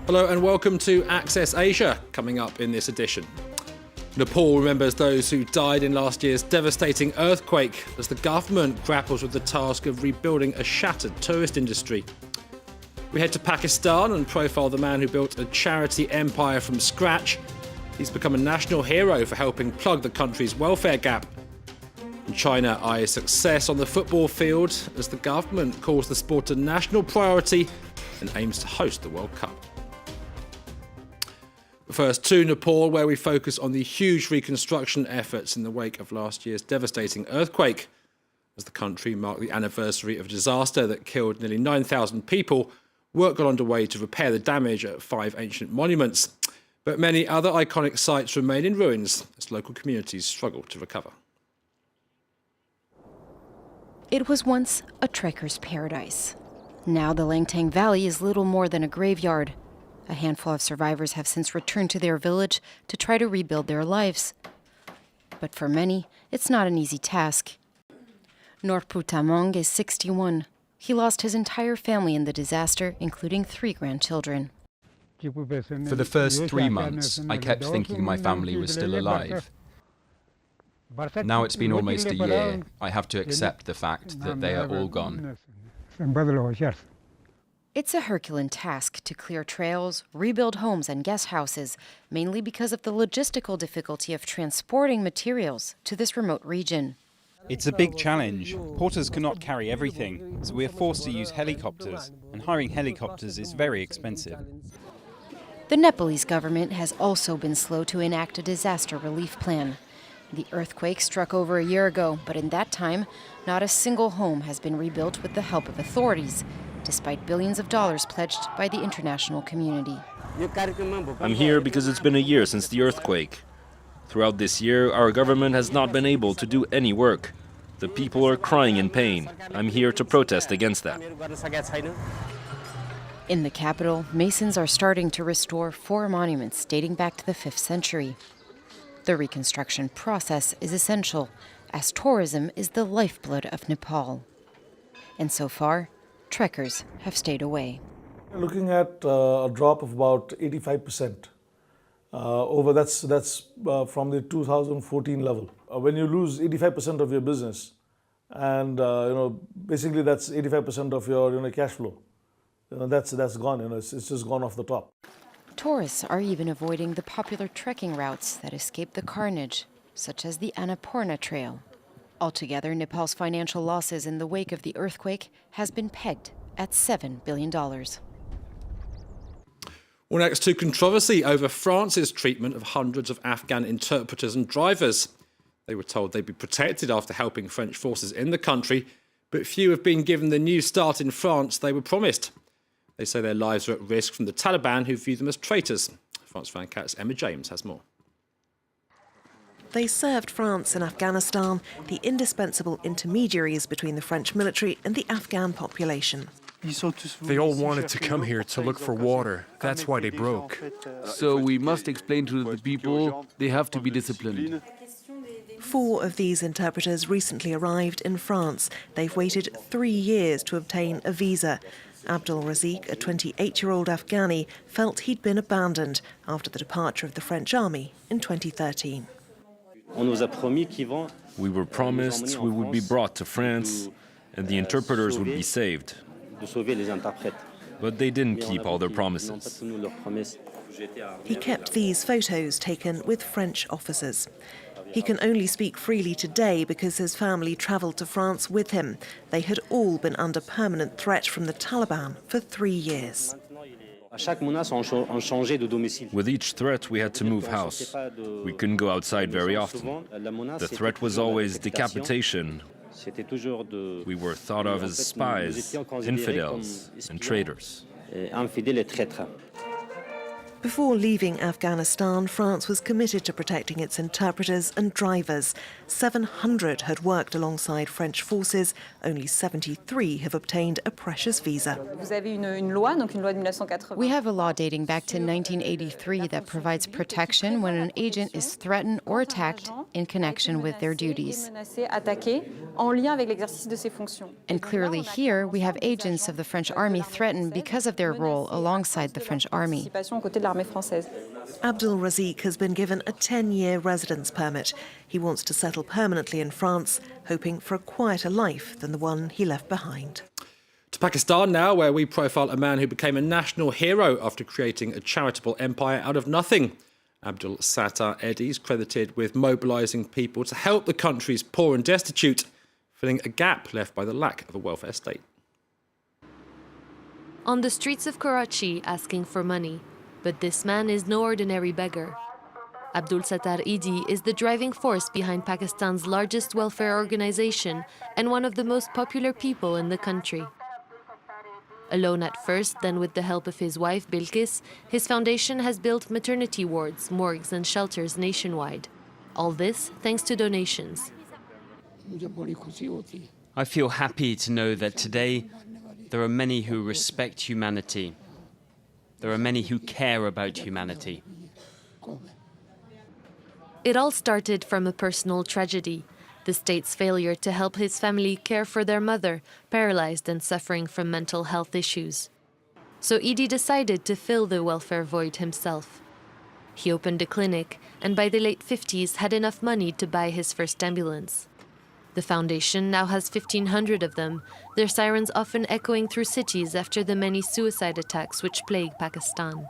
Hello and welcome to Access Asia. Coming up in this edition, Nepal remembers those who died in last year's devastating earthquake as the government grapples with the task of rebuilding a shattered tourist industry. We head to Pakistan and profile the man who built a charity empire from scratch. He's become a national hero for helping plug the country's welfare gap. And China eyes success on the football field as the government calls the sport a national priority and aims to host the World Cup. First to Nepal, where we focus on the huge reconstruction efforts in the wake of last year's devastating earthquake. As the country marked the anniversary of a disaster that killed nearly 9,000 people, work got underway to repair the damage at 5 ancient monuments. But many other iconic sites remain in ruins as local communities struggle to recover. It was once a trekker's paradise. Now the Langtang Valley is little more than a graveyard. A handful of survivors have since returned to their village to try to rebuild their lives. But for many, it's not an easy task. Norpu Tamong is 61. He lost his entire family in the disaster, including 3 grandchildren. For the first 3 months, I kept thinking my family was still alive. Now it's been almost a year. I have to accept the fact that they are all gone. It's a Herculean task to clear trails, rebuild homes and guest houses, mainly because of the logistical difficulty of transporting materials to this remote region. It's a big challenge. Porters cannot carry everything, so we are forced to use helicopters, and hiring helicopters is very expensive. The Nepalese government has also been slow to enact a disaster relief plan. The earthquake struck over a year ago, but in that time, not a single home has been rebuilt with the help of authorities, despite billions of dollars pledged by the international community. I'm here because it's been a year since the earthquake. Throughout this year, our government has not been able to do any work. The people are crying in pain. I'm here to protest against that. In the capital, masons are starting to restore 4 monuments dating back to the 5th century. The reconstruction process is essential, as tourism is the lifeblood of Nepal. And so far, trekkers have stayed away. Looking at a drop of about 85%. That's from the 2014 level. When you lose 85% of your business, and basically that's 85% of your cash flow. That's gone. It's just gone off the top. Tourists are even avoiding the popular trekking routes that escape the carnage, such as the Annapurna Trail. Altogether, Nepal's financial losses in the wake of the earthquake has been pegged at $7 billion. Well, next to controversy over France's treatment of hundreds of Afghan interpreters and drivers. They were told they'd be protected after helping French forces in the country, but few have been given the new start in France they were promised. They say their lives are at risk from the Taliban, who view them as traitors. France 24's Emma James has more. They served France and Afghanistan, the indispensable intermediaries between the French military and the Afghan population. They all wanted to come here to look for water. That's why they broke. So we must explain to the people they have to be disciplined. 4 of these interpreters recently arrived in France. They've waited 3 years to obtain a visa. Abdul Razik, a 28-year-old Afghani, felt he'd been abandoned after the departure of the French army in 2013. We were promised we would be brought to France and the interpreters would be saved. But they didn't keep all their promises. He kept these photos taken with French officers. He can only speak freely today because his family travelled to France with him. They had all been under permanent threat from the Taliban for 3 years. With each threat, we had to move house. We couldn't go outside very often. The threat was always decapitation. We were thought of as spies, infidels, and traitors. Before leaving Afghanistan, France was committed to protecting its interpreters and drivers. 700 had worked alongside French forces. Only 73 have obtained a precious visa. We have a law dating back to 1983 that provides protection when an agent is threatened or attacked in connection with their duties. And clearly here, we have agents of the French army threatened because of their role alongside the French army. Abdul Razik has been given a 10-year residence permit. He wants to settle permanently in France, hoping for a quieter life than the one he left behind. To Pakistan now, where we profile a man who became a national hero after creating a charitable empire out of nothing. Abdul Sattar Eddy is credited with mobilising people to help the country's poor and destitute, filling a gap left by the lack of a welfare state. On the streets of Karachi asking for money. But this man is no ordinary beggar. Abdul Sattar Eddy is the driving force behind Pakistan's largest welfare organization and one of the most popular people in the country. Alone at first, then with the help of his wife Bilkis, his foundation has built maternity wards, morgues and shelters nationwide. All this thanks to donations. I feel happy to know that today there are many who respect humanity. There are many who care about humanity. It all started from a personal tragedy, the state's failure to help his family care for their mother, paralyzed and suffering from mental health issues. So Eddy decided to fill the welfare void himself. He opened a clinic and by the late 50s had enough money to buy his first ambulance. The foundation now has 1,500 of them, their sirens often echoing through cities after the many suicide attacks which plague Pakistan.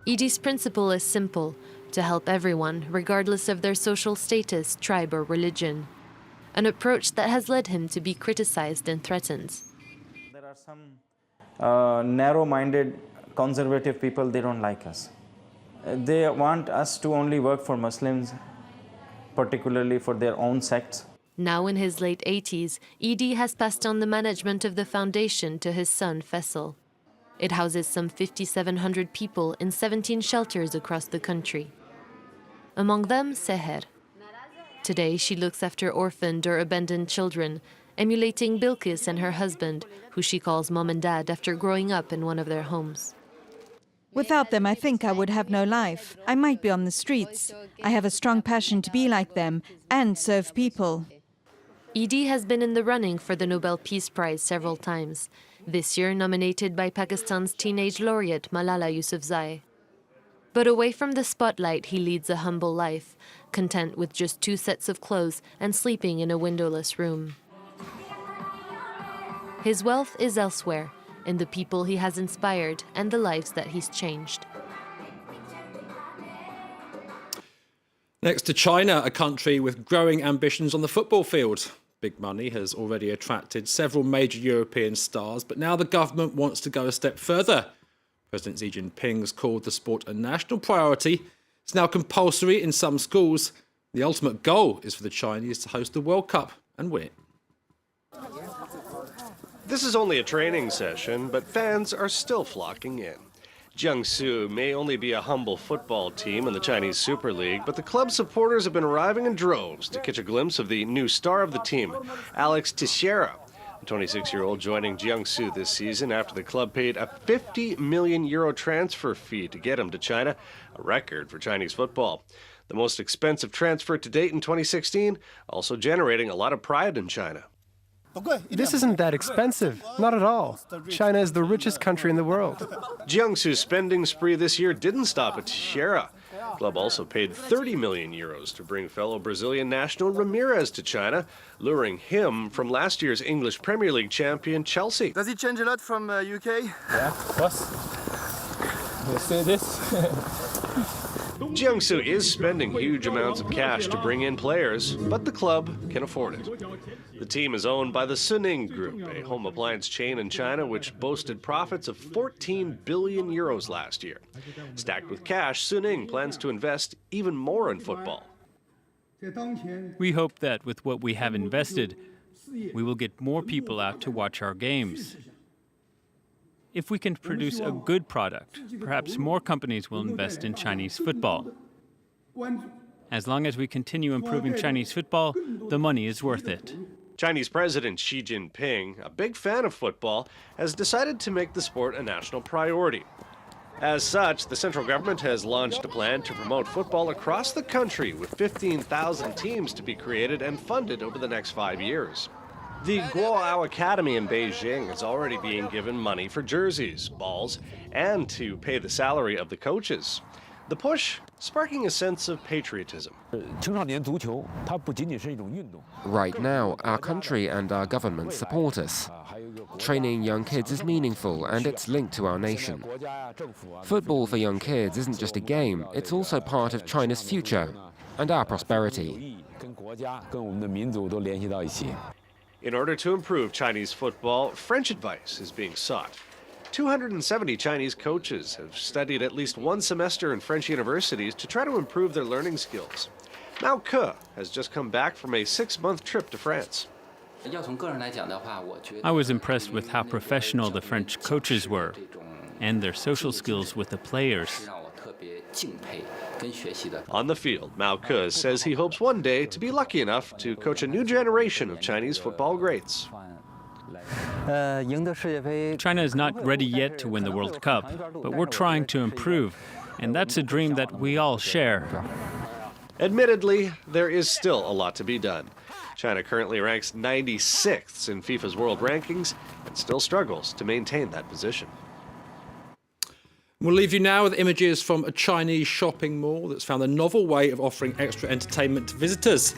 Eddy's principle is simple, to help everyone, regardless of their social status, tribe or religion. An approach that has led him to be criticized and threatened. There are some narrow-minded conservative people, they don't like us. They want us to only work for Muslims, particularly for their own sects. Now in his late 80s, Eddy has passed on the management of the foundation to his son Faisal. It houses some 5,700 people in 17 shelters across the country. Among them, Seher. Today, she looks after orphaned or abandoned children, emulating Bilkis and her husband, who she calls mom and dad after growing up in one of their homes. Without them, I think I would have no life. I might be on the streets. I have a strong passion to be like them and serve people. Eddy has been in the running for the Nobel Peace Prize several times, this year nominated by Pakistan's teenage laureate Malala Yousafzai. But away from the spotlight, he leads a humble life, content with just 2 sets of clothes and sleeping in a windowless room. His wealth is elsewhere, in the people he has inspired and the lives that he's changed. Next to China, a country with growing ambitions on the football field. Big money has already attracted several major European stars, but now the government wants to go a step further. President Xi Jinping's called the sport a national priority. It's now compulsory in some schools. The ultimate goal is for the Chinese to host the World Cup and win it. This is only a training session, but fans are still flocking in. Jiangsu may only be a humble football team in the Chinese Super League, but the club's supporters have been arriving in droves to catch a glimpse of the new star of the team, Alex Teixeira, a 26-year-old joining Jiangsu this season after the club paid a €50 million transfer fee to get him to China, a record for Chinese football. The most expensive transfer to date in 2016, also generating a lot of pride in China. This isn't that expensive, not at all. China is the richest country in the world. Jiangsu's spending spree this year didn't stop at Teixeira. The club also paid €30 million to bring fellow Brazilian national Ramirez to China, luring him from last year's English Premier League champion Chelsea. Does it change a lot from UK? Yeah, of course. You see this? Jiangsu is spending huge amounts of cash to bring in players, but the club can afford it. The team is owned by the Suning Group, a home appliance chain in China which boasted profits of €14 billion last year. Stacked with cash, Suning plans to invest even more in football. We hope that with what we have invested, we will get more people out to watch our games. If we can produce a good product, perhaps more companies will invest in Chinese football. As long as we continue improving Chinese football, the money is worth it. Chinese President Xi Jinping, a big fan of football, has decided to make the sport a national priority. As such, the central government has launched a plan to promote football across the country, with 15,000 teams to be created and funded over the next 5 years. The Guoao Academy in Beijing is already being given money for jerseys, balls, and to pay the salary of the coaches. The push sparking a sense of patriotism. Right now, our country and our government support us. Training young kids is meaningful and it's linked to our nation. Football for young kids isn't just a game, it's also part of China's future and our prosperity. In order to improve Chinese football, French advice is being sought. 270 Chinese coaches have studied at least one semester in French universities to try to improve their learning skills. Mao Ke has just come back from a 6-month trip to France. I was impressed with how professional the French coaches were and their social skills with the players. On the field, Mao Ke says he hopes one day to be lucky enough to coach a new generation of Chinese football greats. China is not ready yet to win the World Cup, but we're trying to improve, and that's a dream that we all share. Admittedly, there is still a lot to be done. China currently ranks 96th in FIFA's world rankings and still struggles to maintain that position. We'll leave you now with images from a Chinese shopping mall that's found a novel way of offering extra entertainment to visitors.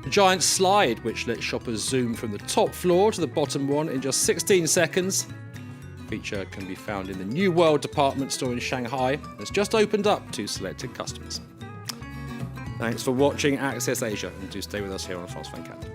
A giant slide which lets shoppers zoom from the top floor to the bottom one in just 16 seconds. The feature can be found in the New World department store in Shanghai that's just opened up to selected customers. Thanks for watching Access Asia, and do stay with us here on France 24.